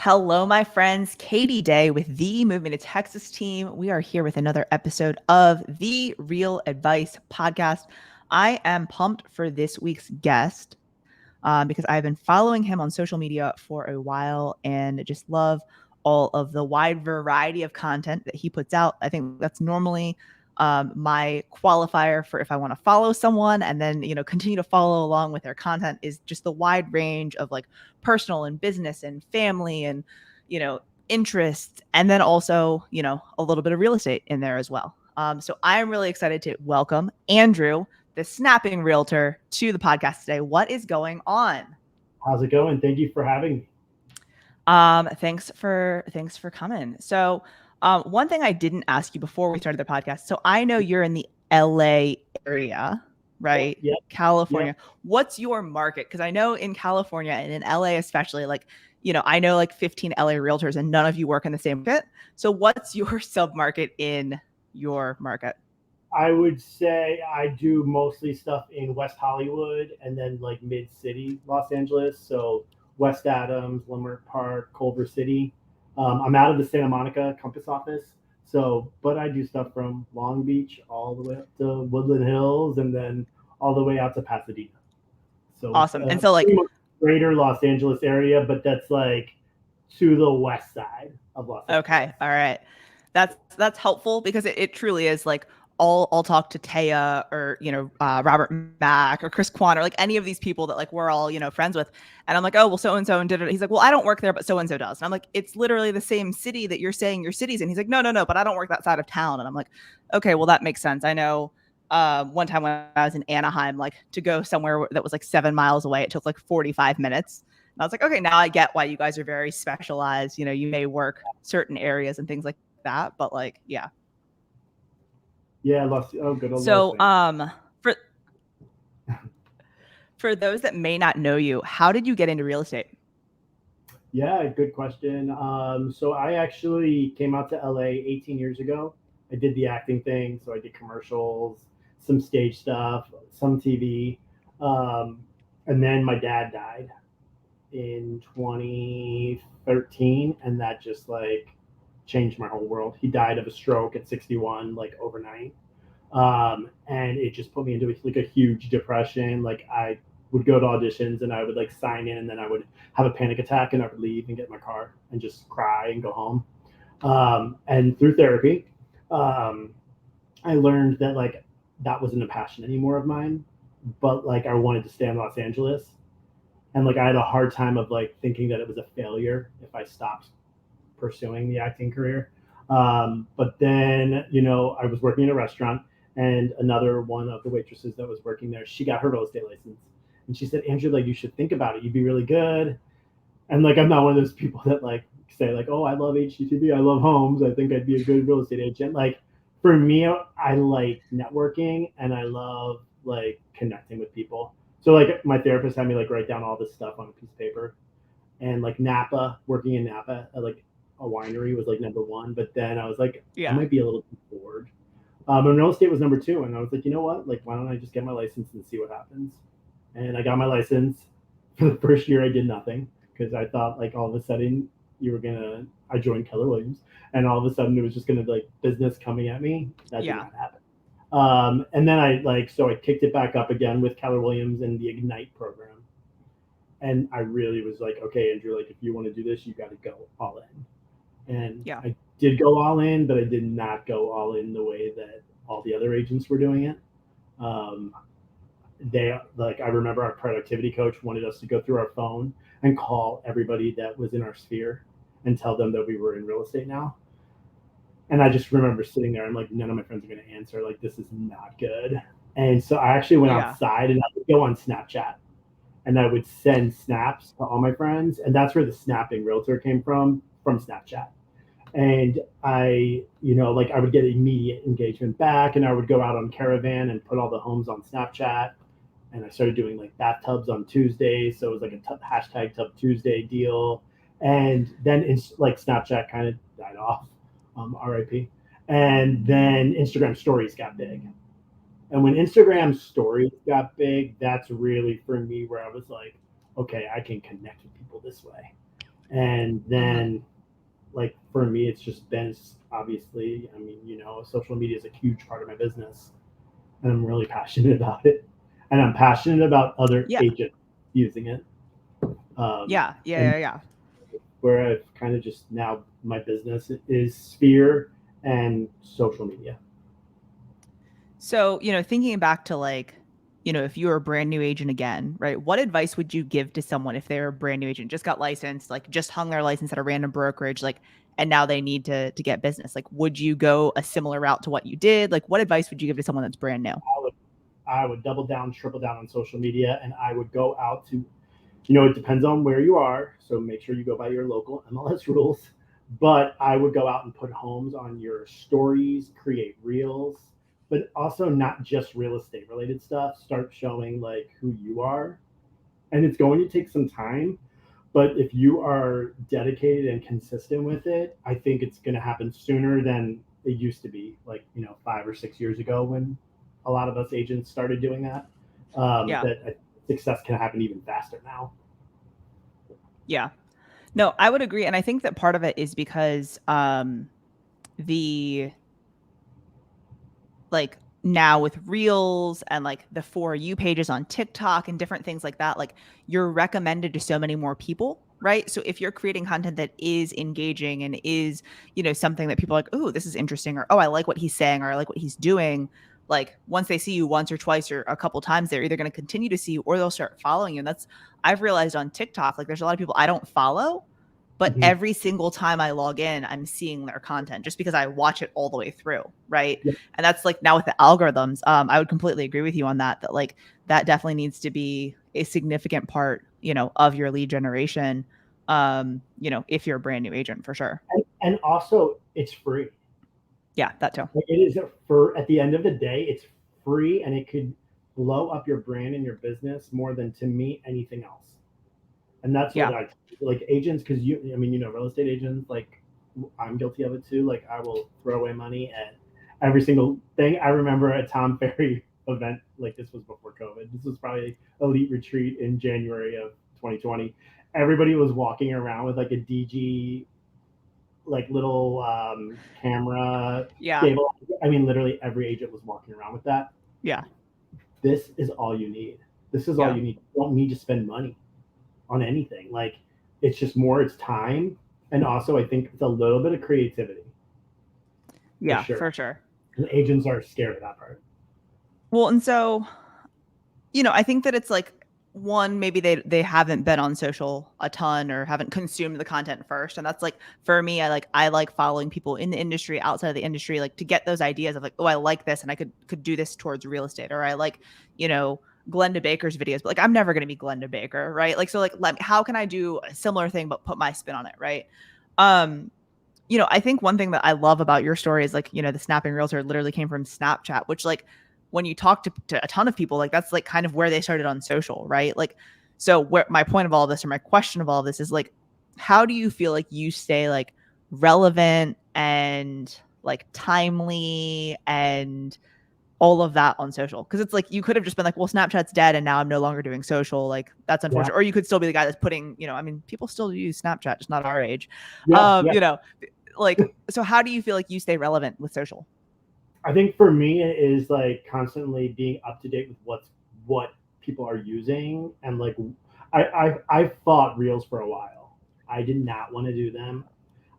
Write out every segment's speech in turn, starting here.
Hello, my friends. Katie Day with the Moving to Texas team. We are here with another episode of the Real Advice podcast. I am pumped for this week's guest because I've been following him on social media for a while and just love all of the wide variety of content that he puts out. I think that's normally my qualifier for if I want to follow someone and then, continue to follow along with their content is just the wide range of like personal and business and family and, interests. And then also, a little bit of real estate in there as well. So I'm really excited to welcome Andrew, the snapping realtor, to the podcast today. What is going on? How's it going? Thank you for having me. Thanks for coming. So, one thing I didn't ask you before we started the podcast. So I know you're in the LA area, right? Yep, yep. California. What's your market? Because I know in California and in LA especially, like, I know like 15 LA realtors and none of you work in the same market. So what's your sub market in your market? I would say I do mostly stuff in West Hollywood and then like mid city Los Angeles. So West Adams, Leimert Park, Culver City. I'm out of the Santa Monica Compass office. So, but I do stuff from Long Beach all the way up to Woodland Hills and then all the way out to Pasadena. So it's Awesome. And so like, pretty much greater Los Angeles area, but that's like to the west side of Los Angeles. okay, all right. That's helpful because it truly is like I'll talk to Taya or Robert Mack or Chris Kwan or like any of these people that like we're all friends with, and I'm like, oh well, so and so and did it. He's like, well, I don't work there, but so and so does. And I'm like, it's literally the same city that you're saying your city's in. He's like, no, but I don't work that side of town. And I'm like, okay, well that makes sense. I know. One time when I was in Anaheim, like to go somewhere that was like 7 miles away, it took like 45 minutes. And I was like, okay, now I get why you guys are very specialized. You may work certain areas and things like that, but like, yeah. Yeah, good old Los So, Angeles. for those that may not know you, how did you get into real estate? Yeah, good question. So I actually came out to LA 18 years ago. I did the acting thing, so I did commercials, some stage stuff, some TV, um, and then my dad died in 2013, and that just like changed my whole world. He died of a stroke at 61, like overnight. And it just put me into like a huge depression. Like I would go to auditions and I would like sign in and then I would have a panic attack and I would leave and get in my car and just cry and go home. And through therapy, um, I learned that like that wasn't a passion anymore of mine, but like I wanted to stay in Los Angeles. And like I had a hard time of like thinking that it was a failure if I stopped pursuing the acting career. But then, I was working in a restaurant, and another one of the waitresses that was working there, she got her real estate license. And she said, Andrew, like, you should think about it. You'd be really good. And like, I'm not one of those people that like say, like, oh, I love HGTV. I love homes. I think I'd be a good real estate agent. Like, for me, I like networking and I love like connecting with people. So, like, my therapist had me like write down all this stuff on a piece of paper and like Napa, working in Napa, like a winery was like number one. But then I was like, I Yeah. might be a little too bored. And real estate was number two, and I was like, you know what? Like, why don't I just get my license and see what happens? And I got my license. For the first year, I did nothing because I thought like all of a sudden you were gonna. I joined Keller Williams, and all of a sudden it was just gonna be like business coming at me. That did Yeah. not happen. And then I kicked it back up again with Keller Williams and the Ignite program, and I really was like, okay, Andrew, like if you want to do this, you got to go all in. And Yeah. I did go all in, but I did not go all in the way that all the other agents were doing it. Um, they like I remember our productivity coach wanted us to go through our phone and call everybody that was in our sphere and tell them that we were in real estate now. And I just remember sitting there and like none of my friends are going to answer. Like this is not good. And so I actually went Yeah. outside and I would go on Snapchat and I would send snaps to all my friends, and that's where the snapping realtor came from Snapchat. And like I would get immediate engagement back, and I would go out on Caravan and put all the homes on Snapchat, and I started doing like bathtubs on Tuesdays, so it was like a hashtag Tub Tuesday deal, and then it's like Snapchat kind of died off, RIP, and then Instagram Stories got big, and when Instagram stories got big, that's really for me where I was like, okay, I can connect with people this way. And then like for me, it's just been obviously, I mean, social media is a huge part of my business, and I'm really passionate about it, and I'm passionate about other Yeah. agents using it. Yeah. And Yeah. Yeah. Yeah. where I've kind of just now my business is Sphere and social media. So, thinking back to like, if you were a brand new agent again, right? What advice would you give to someone if they're a brand new agent, just got licensed, like just hung their license at a random brokerage, like, and now they need to get business? Like, would you go a similar route to what you did? Like, what advice would you give to someone that's brand new? I would double down, triple down on social media, and I would go out to, it depends on where you are. So make sure you go by your local MLS rules. But I would go out and put homes on your stories, create reels, but also not just real estate related stuff. Start showing like who you are. And it's going to take some time. But if you are dedicated and consistent with it, I think it's going to happen sooner than it used to be, like, 5 or 6 years ago when a lot of us agents started doing that. Yeah. That success can happen even faster now. Yeah. No, I would agree. And I think that part of it is because the like now with reels and like the for you pages on TikTok and different things like that, like you're recommended to so many more people, right? So if you're creating content that is engaging and is, something that people are like, oh, this is interesting, or oh, I like what he's saying, or I like what he's doing, like once they see you once or twice or a couple times, they're either going to continue to see you or they'll start following you. And that's, I've realized on TikTok, like there's a lot of people I don't follow, but Mhm. every single time I log in, I'm seeing their content just because I watch it all the way through, right? Yeah. And that's like now with the algorithms, I would completely agree with you on that. That like that definitely needs to be a significant part, of your lead generation. If you're a brand new agent, for sure. And also, it's free. Yeah, that too. Like it is for at the end of the day, it's free, and it could blow up your brand and your business more than to me anything else. And that's what Yeah, I like agents, because I mean, real estate agents, like I'm guilty of it too. Like I will throw away money at every single thing. I remember a Tom Ferry event, like this was before COVID. This was probably Elite Retreat in January of 2020. Everybody was walking around with like a DG, like little camera yeah, stable. I mean, literally every agent was walking around with that. yeah, This is all you need. This is all yeah, you need. You don't need to spend money on anything. Like it's just more, it's time, and also I think it's a little bit of creativity for yeah, sure. for sure. And agents are scared of that part. Well, and so I think that it's like one, maybe they haven't been on social a ton or haven't consumed the content first. And that's like for me, I like following people in the industry, outside of the industry, like to get those ideas of like, oh, I like this and I could do this towards real estate. Or I like, Glenda Baker's videos, but like I'm never gonna be Glenda Baker, right? Like so like how can I do a similar thing but put my spin on it, right? Um, I think one thing that I love about your story is like, the snapping realtor literally came from Snapchat, which like when you talk to a ton of people, like that's like kind of where they started on social, right? Like, so where my point of all this or my question of all this is like, how do you feel like you stay like relevant and like timely and all of that on social? Because it's like you could have just been like, well, Snapchat's dead and now I'm no longer doing social. Like that's Yeah. unfortunate. Or you could still be the guy that's putting, I mean, people still use Snapchat, just not our age. Yeah. Yeah. Like, so how do you feel like you stay relevant with social? I think for me it is like constantly being up to date with what people are using, and like I fought reels for a while. I did not want to do them.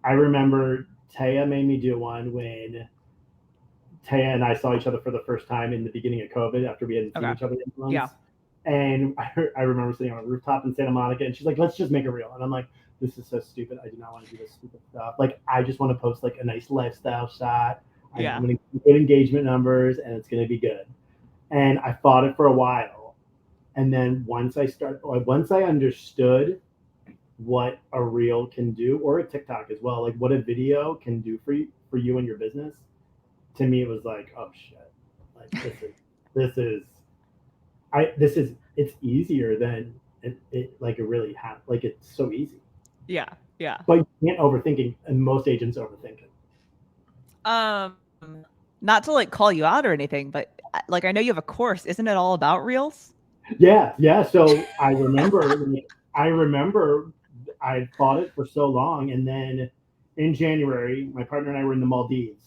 I remember Taya made me do one when Taya and I saw each other for the first time in the beginning of COVID after we hadn't seen Okay. each other in Yeah. months. And I remember sitting on a rooftop in Santa Monica, and she's like, "Let's just make a reel." And I'm like, "This is so stupid. I do not want to do this stupid stuff. Like, I just want to post like a nice lifestyle shot. I'm Yeah. going to get good engagement numbers, and it's going to be good." And I fought it for a while, and then once I understood what a reel can do, or a TikTok as well, like what a video can do for you and your business, to me it was like, oh shit, like this is this is it's easier than it like it really like it's so easy, Yeah. Yeah. but you can't overthinking, and most agents overthink it. Um, Not to like call you out or anything, but like I know you have a course. Isn't it all about reels? Yeah, yeah. So I remember I fought it for so long, and then in January, my partner and I were in the Maldives,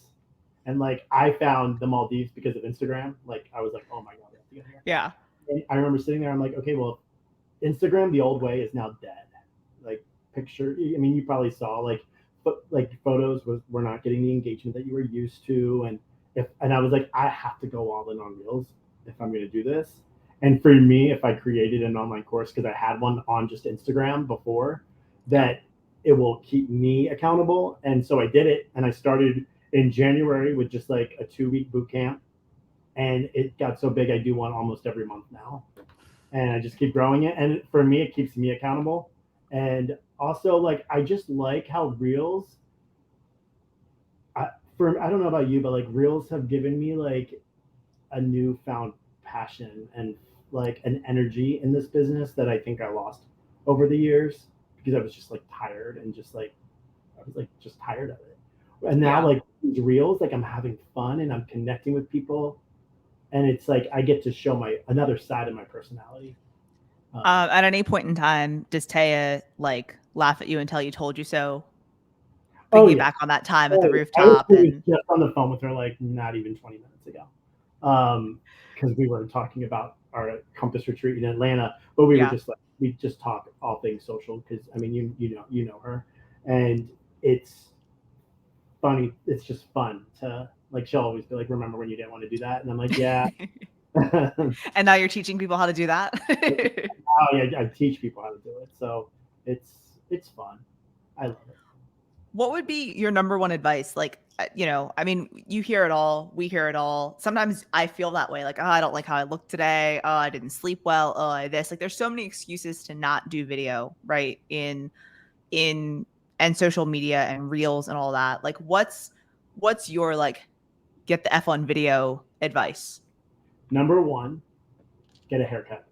and like I found the Maldives because of Instagram. Like I was like, oh my god, we have to get here. Yeah. And I remember sitting there. I'm like, okay, well, Instagram the old way is now dead. Like picture, I mean, you probably saw like photos were not getting the engagement that you were used to, and I was like, I have to go all in on Reels if I'm going to do this. And for me, if I created an online course, because I had one on just Instagram before, that it will keep me accountable. And so I did it, and I started in January with just like a 2-week boot camp, and it got so big I do one almost every month now, and I just keep growing it. And for me, it keeps me accountable. And also, like, I just like how Reels. I don't know about you, but like Reels have given me like a newfound passion and like an energy in this business that I think I lost over the years because I was just like tired and just like I was like just tired of it. And now like these Reels, like I'm having fun and I'm connecting with people, and it's like I get to show my another side of my personality. At any point in time, does Taya like laugh at you and tell you told you so? Thinking back on that time at the rooftop, I was and just on the phone with her like not even 20 minutes ago, because we were talking about our Compass retreat in Atlanta, but we were just like we just talk all things social because I mean you know her, and it's funny. It's just fun to like she'll always be like, remember when you didn't want to do that, and I'm like, yeah. and now you're teaching people how to do that. Oh yeah, I teach people how to do it, so it's fun. I love it. What would be your number one advice? Like, you know, I mean, you hear it all. We hear it all. Sometimes I feel that way. Like, oh, I don't like how I look today. Oh, I didn't sleep well. Oh, I this. Like, there's so many excuses to not do video, right? In and social media and reels and all that. Like, what's your like get the F on video advice? Number one, get a haircut.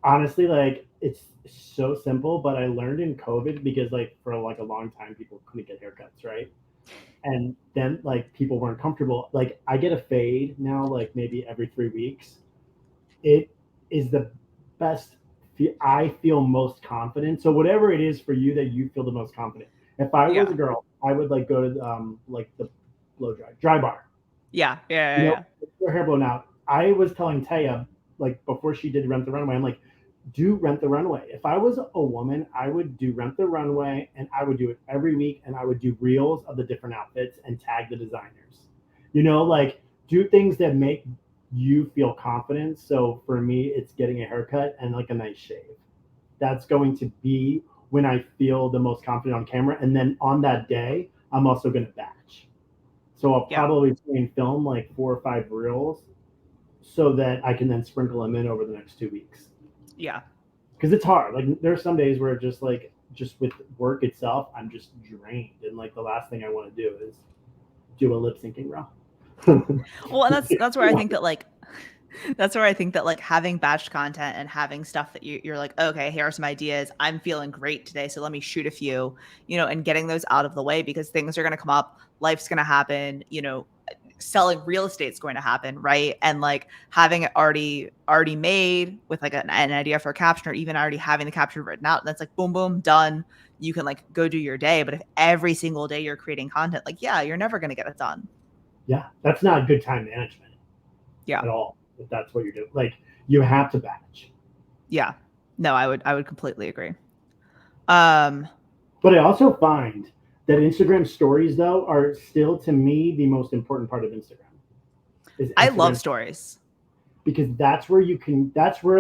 Honestly, like it's so simple, but I learned in COVID because like for like a long time people couldn't get haircuts, right? And then like people weren't comfortable. Like I get a fade now, like maybe every 3 weeks. It is the best. I feel most confident. So whatever it is for you that you feel the most confident. If I was a girl, I would like go to like the blow dry bar. You know, her hair blown out. I was telling Taya like before she did Rent the Runway, I'm like, do Rent the Runway. If I was a woman, I would do Rent the Runway, and I would do it every week, and I would do reels of the different outfits and tag the designers. You know, like do things that make you feel confident. So for me, it's getting a haircut and like a nice shave. That's going to be when I feel the most confident on camera. And then on that day, I'm also going to batch. So I'll probably film like 4 or 5 reels so that I can then sprinkle them in over the next 2 weeks. Yeah. Because it's hard. Like there are some days where just with work itself, I'm just drained. And like the last thing I want to do is do a lip syncing reel. Well, and that's where I think that like having batched content and having stuff that you're like, okay, here are some ideas. I'm feeling great today, so let me shoot a few, you know, and getting those out of the way because things are going to come up, life's going to happen, you know, selling real estate's going to happen, right? And like having it already made with like an idea for a caption, or even already having the caption written out, that's like boom, boom, done. You can like go do your day. But if every single day you're creating content, like you're never going to get it done. Yeah, that's not good time management. At all. If that's what you're doing, like you have to batch. Yeah, no, I would completely agree. But I also find that Instagram stories though are still to me the most important part of Instagram. I love stories because that's where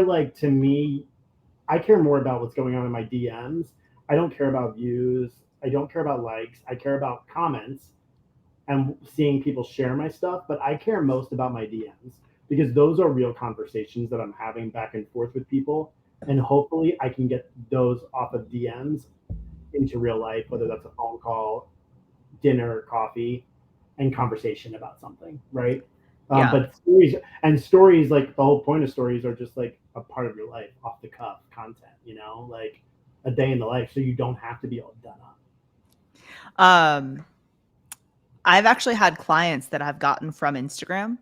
like to me, I care more about what's going on in my DMs. I don't care about views. I don't care about likes. I care about comments and seeing people share my stuff, but I care most about my DMs because those are real conversations that I'm having back and forth with people. And hopefully I can get those off of DMs into real life, whether that's a phone call, dinner, coffee, and conversation about something, right? But stories, like the whole point of stories are just like a part of your life, off the cuff content, you know, like a day in the life. So you don't have to be all done up. I've actually had clients that I've gotten from Instagram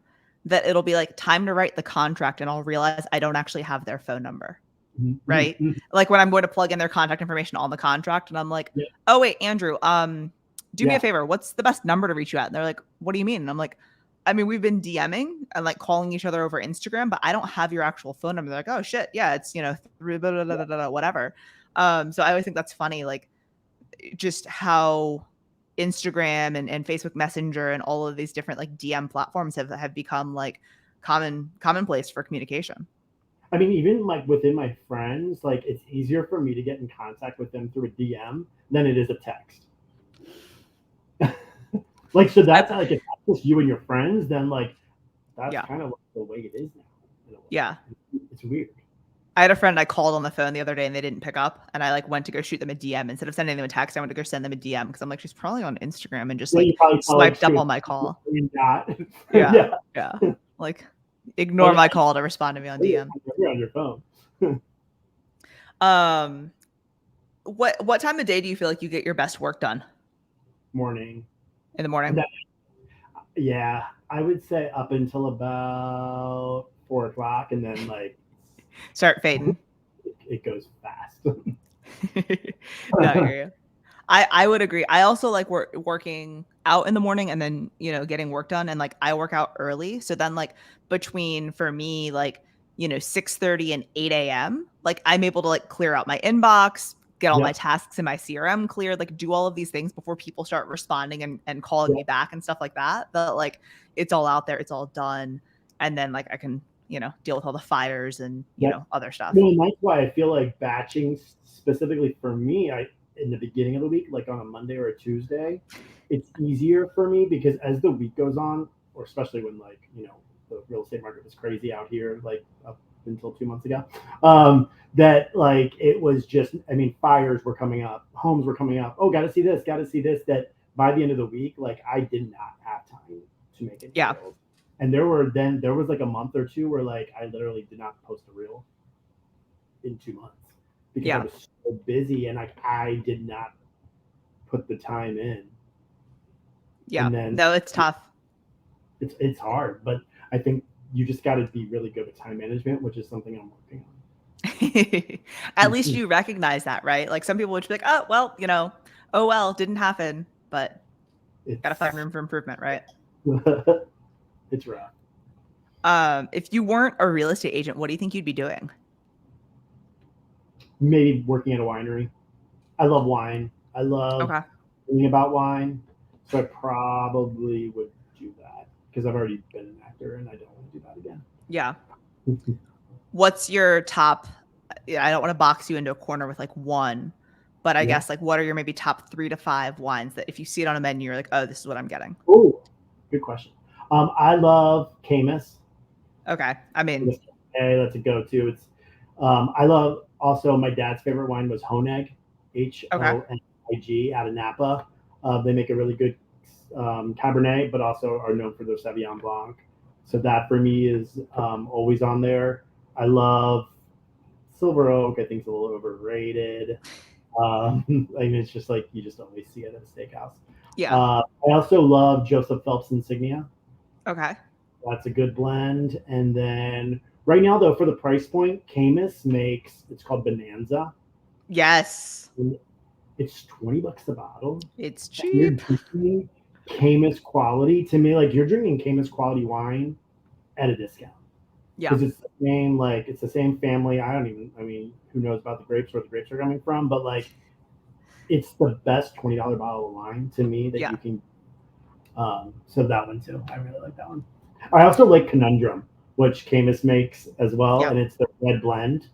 that it'll be like time to write the contract and I'll realize I don't actually have their phone number. right? Like when I'm going to plug in their contact information on the contract, and I'm like, Yeah. oh wait, Andrew, do me Yeah. a favor. What's the best number to reach you at? And they're like, what do you mean? And I'm like, I mean, we've been DMing and like calling each other over Instagram, but I don't have your actual phone number. They're like, oh shit, yeah, it's whatever. So I always think that's funny, like just how Instagram and Facebook Messenger and all of these different like DM platforms have become like commonplace for communication. I mean, even like within my friends, like it's easier for me to get in contact with them through a DM than it is a text. Like, so that's like if that's just you and your friends, then like that's Yeah. kind of like the way it is now. Yeah. It's weird. I had a friend I called on the phone the other day and they didn't pick up, and I like went to go shoot them a DM instead of sending them a text. I went to go send them a DM because I'm like, she's probably on Instagram and just Yeah, like you probably tell her swiped up to on my call. not. Yeah, yeah. Like ignore Like, my call to respond to me on DM. you're on your phone. What time of day do you feel like you get your best work done? Morning. In the morning? Yeah, I would say up until about 4 o'clock, and then like Start fading. it goes fast. No, I hear you. I would agree. I also like working out in the morning and then, you know, getting work done. And like I work out early. So then like between for me, like, you know, 6:30 and 8 a.m., like I'm able to like clear out my inbox, get all my Yep. tasks in my CRM cleared, like do all of these things before people start responding and calling me Yep. back and stuff like that. But like it's all out there, it's all done. And then like I can, you know, deal with all the fires and, you Yep. know, other stuff. Well, and that's why I feel like batching specifically for me, I in the beginning of the week, like on a Monday or a Tuesday, it's easier for me because as the week goes on, or especially when like, you know, the real estate market was crazy out here, like up until 2 months ago, that like it was just, I mean, fires were coming up, homes were coming up. Oh, got to see this, got to see this. That by the end of the week, like I did not have time to make it. Yeah. And there was like a month or two where like I literally did not post a reel in 2 months because I was so busy and like I did not put the time in. Yeah. And then no, it's tough. It's hard, but I think you just got to be really good with time management, which is something I'm working on. At least you recognize that, right? Like some people would be like, oh, well, you know, oh, well, didn't happen, but got to find room for improvement, right? It's rough. If you weren't a real estate agent, what do you think you'd be doing? Maybe working at a winery. I love wine. I love thinking about wine. So I probably would do that because I've already been an actor and I don't want to do that again. Yeah. What's your top? I don't want to box you into a corner with like one, but I guess like what are your maybe top 3 to 5 wines that if you see it on a menu, you're like, oh, this is what I'm getting? Oh, good question. I love Camus. Okay. I mean, hey, that's a go-to. It's I love also my dad's favorite wine was Honig, Honig out of Napa. They make a really good Cabernet, but also are known for their Sauvignon Blanc. So that for me is always on there. I love Silver Oak. I think it's a little overrated. I mean, it's just like you just always see it at a steakhouse. Yeah. I also love Joseph Phelps Insignia. Okay. That's a good blend. And then right now, though, for the price point, Camus makes it's called Bonanza. Yes. It's $20 a bottle. It's cheap. You're drinking Camus quality. To me, like you're drinking Camus quality wine at a discount. Yeah. Because it's the same, like it's the same family. I mean, who knows about the grapes, where the grapes are coming from, but like it's the best $20 bottle of wine to me that you can. So that one too. I really like that one. I also like Conundrum, which Camus makes as well, and it's the red blend.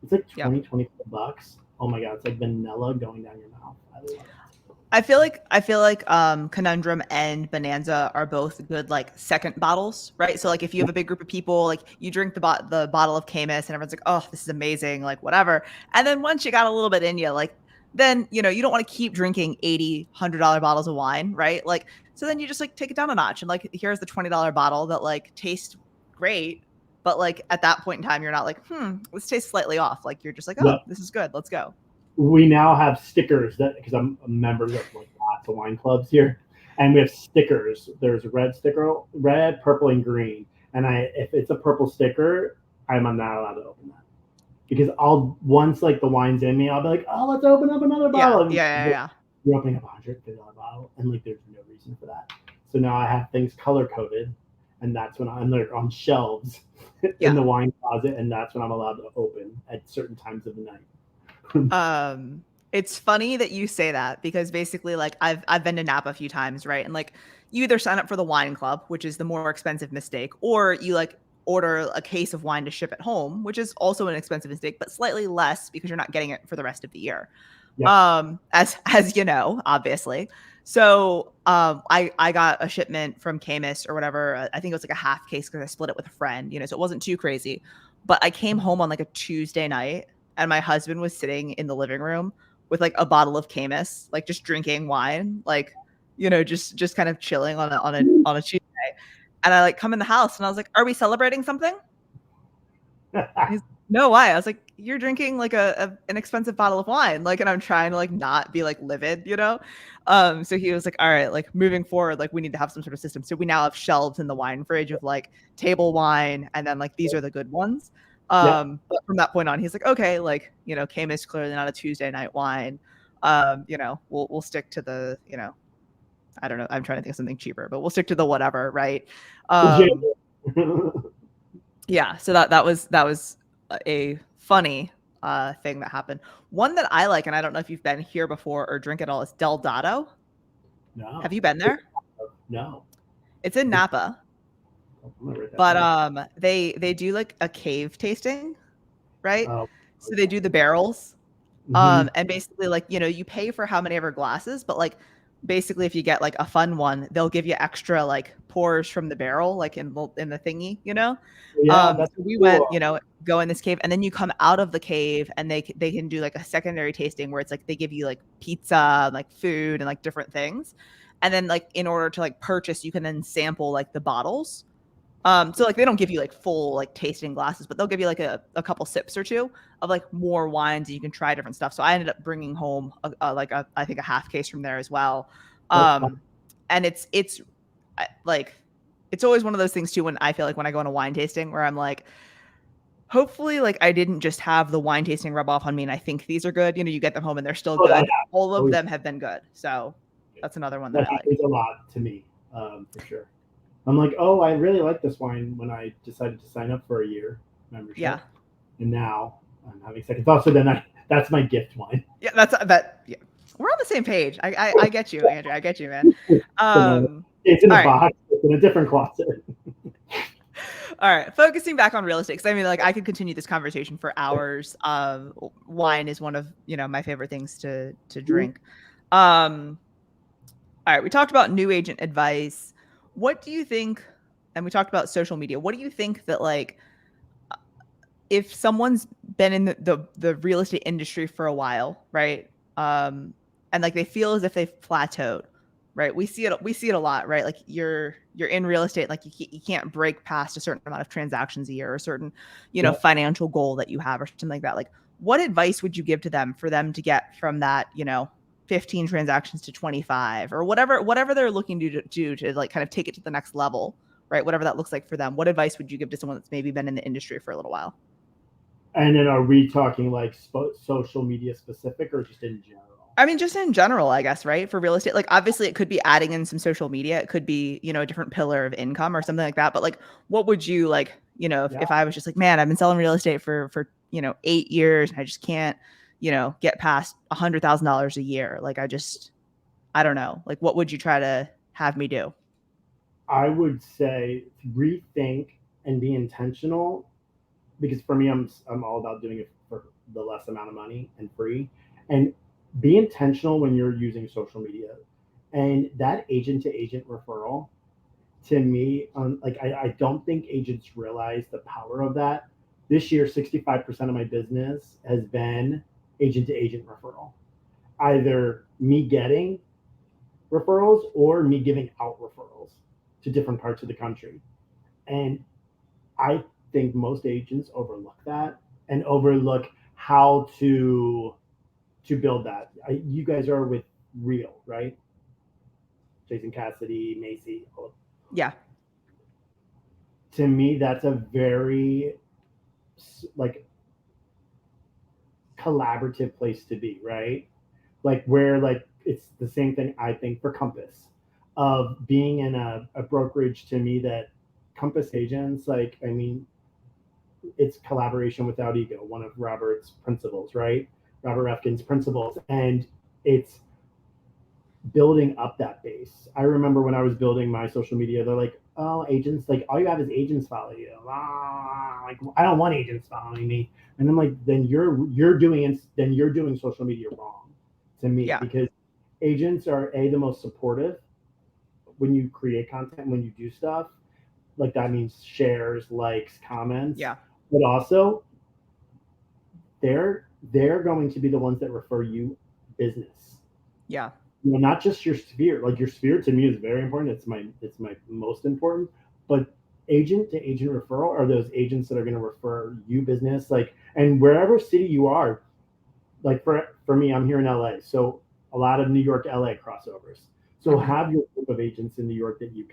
It's like 25 bucks. Oh my god, it's like vanilla going down your mouth. I love it. I feel like Conundrum and Bonanza are both good like second bottles, right? So like if you have a big group of people, like you drink the bottle of Camus and everyone's like, oh, this is amazing, like whatever. And then once you got a little bit in you, like then you know you don't want to keep drinking $80, $100 bottles of wine, right? Like so then you just like take it down a notch and like here's the $20 bottle that like tastes great, but like at that point in time you're not like this tastes slightly off. Like you're just like this is good, let's go. We now have stickers that because I'm a member of like lots of wine clubs here, and we have stickers. There's a red sticker, red, purple, and green. And if it's a purple sticker, I'm not allowed to open that. because I'll once like the wine's in me, I'll be like, oh, let's open up another bottle. And you're opening up $150 bottle, and like there's no reason for that. So now I have things color coded, and that's when I'm like on shelves in the wine closet, and that's when I'm allowed to open at certain times of the night. It's funny that you say that because basically like I've been to Napa a few times, right? And like you either sign up for the wine club, which is the more expensive mistake, or you like order a case of wine to ship at home, which is also an expensive mistake, but slightly less because you're not getting it for the rest of the year. As you know, obviously. So I got a shipment from Camus or whatever. I think it was like a half case because I split it with a friend, so it wasn't too crazy. But I came home on like a Tuesday night and my husband was sitting in the living room with like a bottle of Camus, like just drinking wine, like, just kind of chilling on a Tuesday. And I like come in the house and I was like, "Are we celebrating something?" He's, "No, why?" I was like, "You're drinking like an expensive bottle of wine." Like, and I'm trying to like not be like livid, So he was like, "All right, like moving forward, like we need to have some sort of system." So we now have shelves in the wine fridge of like table wine, and then like these are the good ones. But from that point on, he's like, "Okay, like Cayman is clearly not a Tuesday night wine. We'll stick to the I don't know. I'm trying to think of something cheaper, but we'll stick to the whatever, right?" Yeah, so that was a funny thing that happened. One that I like, and I don't know if you've been here before or drink it all, is Del Dotto. No. Have you been there? No. It's in Napa. But they do like a cave tasting, right? So they do the barrels. And basically like, you pay for how many ever glasses, but like basically if you get like a fun one, they'll give you extra like pours from the barrel, like in the thingy, That's so we cool. went, go in this cave and then you come out of the cave and they can do like a secondary tasting where it's like they give you like pizza, like food and like different things. And then like in order to like purchase, you can then sample like the bottles. So like they don't give you like full like tasting glasses, but they'll give you like a couple sips or two of like more wines and you can try different stuff. So I ended up bringing home I think a half case from there as well. And it's like it's always one of those things too when I feel like when I go on a wine tasting where I'm like, hopefully like I didn't just have the wine tasting rub off on me and I think these are good. You get them home and they're still good. All of them have been good. So that's another one that I like. It's a lot to me, for sure. I'm like, oh, I really like this wine when I decided to sign up for a year membership. Yeah. And now I'm having second thoughts. So then that's my gift wine. Yeah, yeah. We're on the same page. I get you, Andrew. I get you, man. It's in a box. It's in a different closet. All right, focusing back on real estate, because I mean, like, I could continue this conversation for hours. Wine is one of my favorite things to drink. All right, we talked about new agent advice. What do you think? And we talked about social media. What do you think that like, if someone's been in the real estate industry for a while, right? And like they feel as if they've plateaued, right? We see it a lot, right? Like you're in real estate, like you can't break past a certain amount of transactions a year or a certain, financial goal that you have or something like that. Like what advice would you give to them for them to get from that, 15 transactions to 25 or whatever they're looking to do to like kind of take it to the next level, right? Whatever that looks like for them. What advice would you give to someone that's maybe been in the industry for a little while? And then are we talking like social media specific or just in general? I mean, just in general, I guess, right? For real estate, like obviously it could be adding in some social media. It could be, a different pillar of income or something like that. But like, what would you like, if I was just like, man, I've been selling real estate for 8 years and I just can't, get past $100,000 a year. Like, I don't know. Like, what would you try to have me do? I would say rethink and be intentional, because for me, I'm all about doing it for the less amount of money and free, and be intentional when you're using social media. And that agent to agent referral, to me, I don't think agents realize the power of that. This year, 65% of my business has been agent to agent referral, either me getting referrals or me giving out referrals to different parts of the country. And I think most agents overlook that and overlook how to build that. You guys are with Real, right? Jason Cassidy, Macy. Yeah. To me, that's a very like collaborative place to be, right? Like where like it's the same thing I think for Compass of being in a brokerage to me that Compass agents, like, I mean, it's collaboration without ego, one of Robert's principles, right? Robert Refkin's principles. And it's building up that base. I remember when I was building my social media, they're like, oh, agents, like all you have is agents follow you. Like I don't want agents following me. And I'm like, then you're doing social media wrong to me, Yeah. because agents are the most supportive when you create content, when you do stuff. Like that means shares, likes, comments, Yeah. but also they're going to be the ones that refer you business. Yeah. You know, not just your sphere. Like your sphere to me is very important. It's my most important. But agent to agent referral are those agents that are going to refer you business. Like, and wherever city you are, like for me, I'm here in LA, so a lot of New York LA crossovers. So Mhm. have your group of agents in New York that you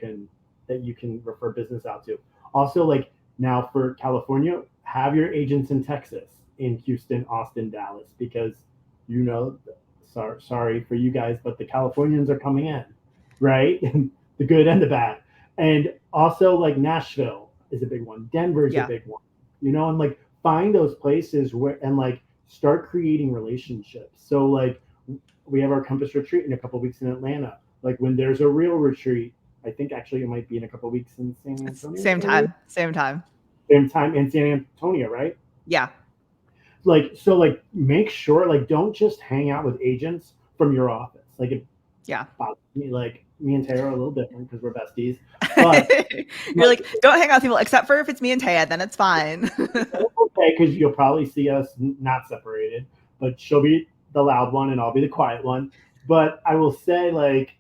can refer business out to. Also, like now for California, have your agents in Texas, in Houston, Austin, Dallas, because you know, sorry for you guys, but the Californians are coming in, right? The good and the bad. And also like Nashville is a big one. Denver is a Yeah. big one. You know, and like find those places where and like start creating relationships. So like we have our Compass retreat in a couple of weeks in Atlanta. Like when there's a real retreat, I think actually it might be in a couple of weeks in San It's Antonio. same time. Same time. Same time in San Antonio, right? Yeah. Like so, like make sure like don't just hang out with agents from your office. Like it Yeah. bothers me. Like me and Taylor are a little different because we're besties, but You're like like, don't hang out with people except for if it's me and Taya, then it's fine. okay, because you'll probably see us not separated, but she'll be the loud one and I'll be the quiet one. But I will say, like,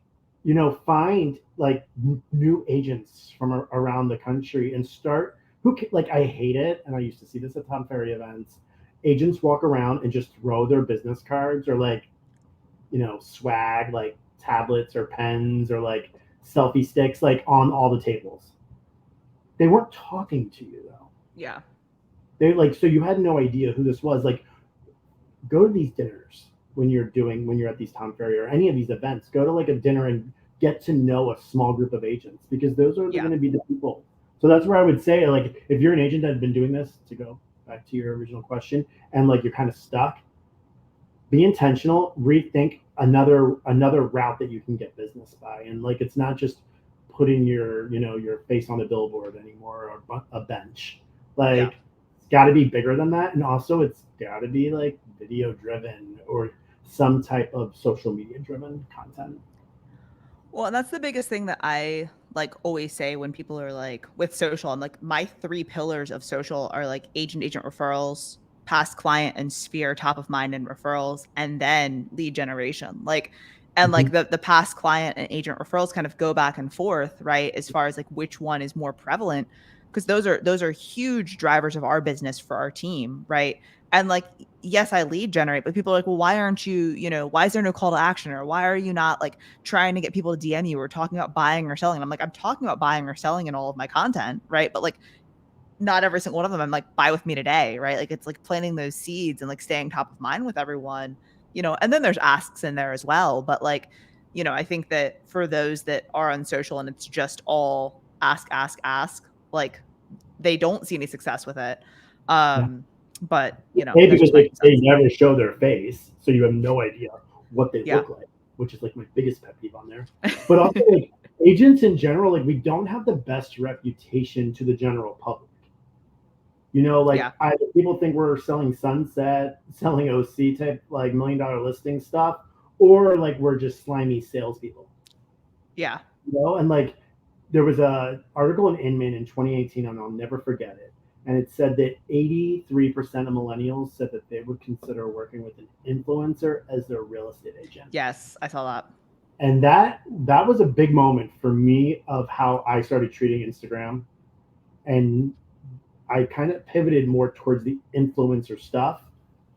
you know, find like new agents from around the country and start. Like I hate it, and I used to see this at Tom Ferry events. Agents walk around and just throw their business cards or like, you know, swag, like tablets or pens or like selfie sticks, like on all the tables. They weren't talking to you though. Yeah. They like so you had no idea who this was. Like go to these dinners when you're at these Tom Ferry or any of these events. Go to like a dinner and get to know a small group of agents because those are Yeah. going to be the people. So that's where I would say like if you're an agent that's been doing this, to go back to your original question, and like you're kind of stuck, be intentional, rethink another route that you can get business by, and like it's not just putting your face on a billboard anymore or a bench. Yeah. Like it's got to be bigger than that, and also it's got to be like video driven or some type of social media driven content. Well, and that's the biggest thing that I like always say when people are like with social. I'm like, my three pillars of social are like agent referrals, past client and sphere, top of mind and referrals, and then lead generation. Like, and Mm-hmm. like the past client and agent referrals kind of go back and forth, right? As far as like which one is more prevalent, because those are huge drivers of our business for our team, right? And like, yes, I lead generate, but people are like, well, why aren't you, why is there no call to action, or why are you not like trying to get people to DM you or talking about buying or selling? And I'm like, I'm talking about buying or selling in all of my content, right? But like, not every single one of them I'm like, buy with me today, right? Like, it's like planting those seeds and like staying top of mind with everyone, and then there's asks in there as well. But like, I think that for those that are on social and it's just all ask, ask, ask, like they don't see any success with it. Yeah. But A, that's because just my two they cents. never show their face, so you have no idea what they Yeah. look like, which is like my biggest pet peeve on there. But also, like agents in general, like we don't have the best reputation to the general public. You know, like Yeah. people think we're selling Sunset, selling OC type like $1 million listing stuff, or like we're just slimy salespeople. Yeah. You know, and like there was a article in Inman in 2018, and I'll never forget it. And it said that 83% of millennials said that they would consider working with an influencer as their real estate agent. Yes. I saw that. And that was a big moment for me of how I started treating Instagram. And I kind of pivoted more towards the influencer stuff,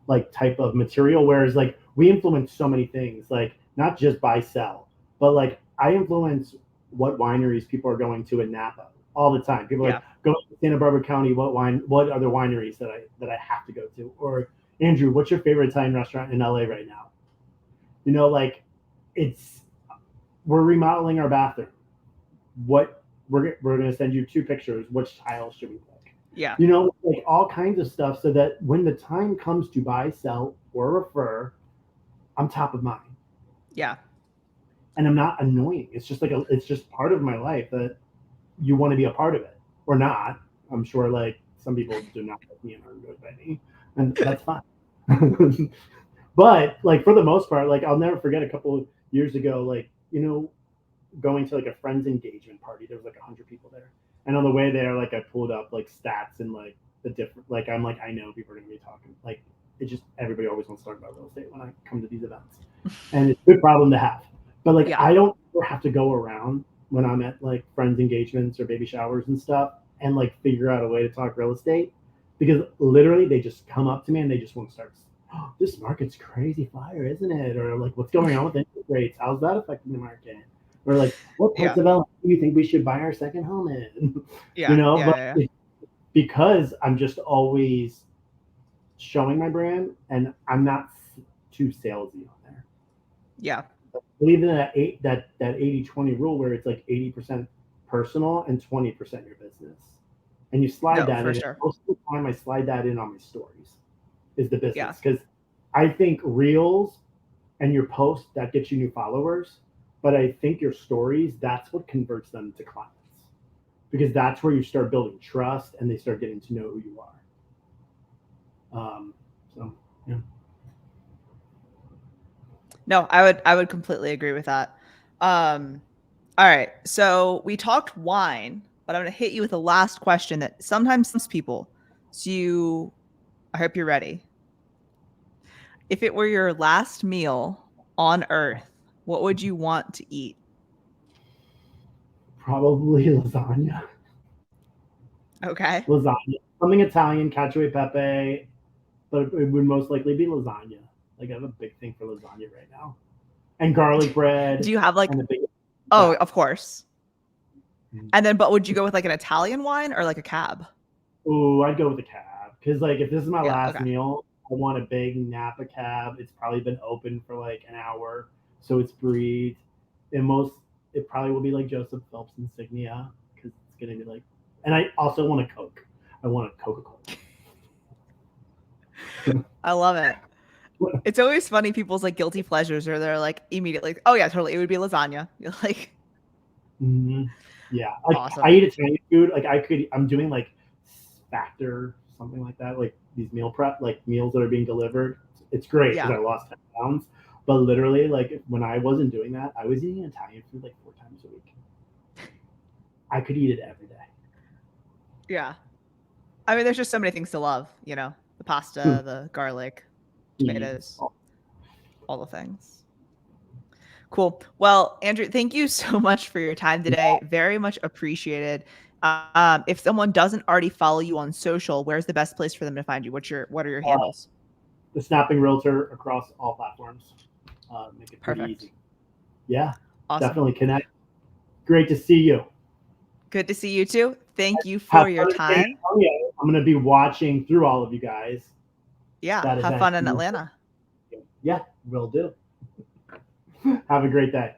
like type of material. Whereas like we influence so many things, like not just buy sell, but like I influence what wineries people are going to in Napa all the time. People are Yeah. like going to Santa Barbara County, what other wineries that I have to go to, or Andrew, what's your favorite Italian restaurant in LA right now? You know, like it's we're remodeling our bathroom. What we're gonna send you 2 pictures. Which tile should we pick? Yeah. You know, like all kinds of stuff, so that when the time comes to buy, sell, or refer, I'm top of mind, Yeah. and I'm not annoying. It's just like it's just part of my life that you want to be a part of it or not. I'm sure like some people do not like me and are annoyed by me, and that's fine. But like for the most part, like I'll never forget a couple of years ago, like going to like a friend's engagement party. There was like 100 people there, and on the way there, like I pulled up like stats and like the different. Like I'm like I know people are gonna be talking. Like it just everybody always wants to talk about real estate when I come to these events, and it's a good problem to have. But like Yeah. I don't ever have to go around when I'm at like friends' engagements or baby showers and stuff, and like figure out a way to talk real estate, because literally they just come up to me and they just want to start. Oh, this market's crazy fire, isn't it? Or like, what's going on with interest rates? How's that affecting the market? Or like, what parts Yeah. of LA do you think we should buy our second home in? Yeah. But Yeah. Yeah. because I'm just always showing my brand, and I'm not too salesy on there. Yeah. Believe in that 80-20 rule, where it's like 80% personal and 20% your business. And you slide No, that for in. And sure. most of the time, I slide that in on my stories, is the Yeah. business. Because I think reels and your post, that gets you new followers. But I think your stories, that's what converts them to clients, because that's where you start building trust and they start getting to know who you are. So yeah. No, I would completely agree with that. All right. So we talked wine, but I'm gonna hit you with a last question that sometimes people. So I hope you're ready. If it were your last meal on earth, what would you want to eat? Probably lasagna. Okay. Lasagna. Something Italian, cacio e pepe, but it would most likely be lasagna. Like I have a big thing for lasagna right now. And garlic bread Do you have like, and a big oh, salad. of course. And then, but would you go with like an Italian wine or like a cab? Ooh, I'd go with a cab. Because like if this is my Yeah. last Okay. meal, I want a big Napa cab. It's probably been open for like an hour, so it's breathed. And it probably will be like Joseph Phelps insignia, because it's gonna be like. And I also want a Coke. I want a Coca Cola. I love it. It's always funny people's like guilty pleasures, or they're like immediately, oh yeah, totally. It would be lasagna. You're like, Mm-hmm. Yeah, like I awesome. eat Italian food. Like I'm doing like Factor, something like that. Like these meal prep, like meals that are being delivered. It's great because Yeah. I lost 10 pounds. But literally, like when I wasn't doing that, I was eating Italian food like 4 times a week. I could eat it every day. Yeah. I mean, there's just so many things to love, you know, the pasta, the garlic, Eat. tomatoes, all the things. Cool. Well, Andrew, thank you so much for your time Yeah, today. Very much appreciated. If someone doesn't already follow you on social, where's the best place for them to find you? What are your handles? the snapping realtor across all platforms. Make it pretty Perfect. easy. Yeah, Awesome. definitely connect. Great to see you. Good to see you too. Thank you Have for your fun in San time. Antonio. I'm going to be watching through all of you guys Yeah. that Have event. fun in Atlanta. Yeah, will do. Have a great day.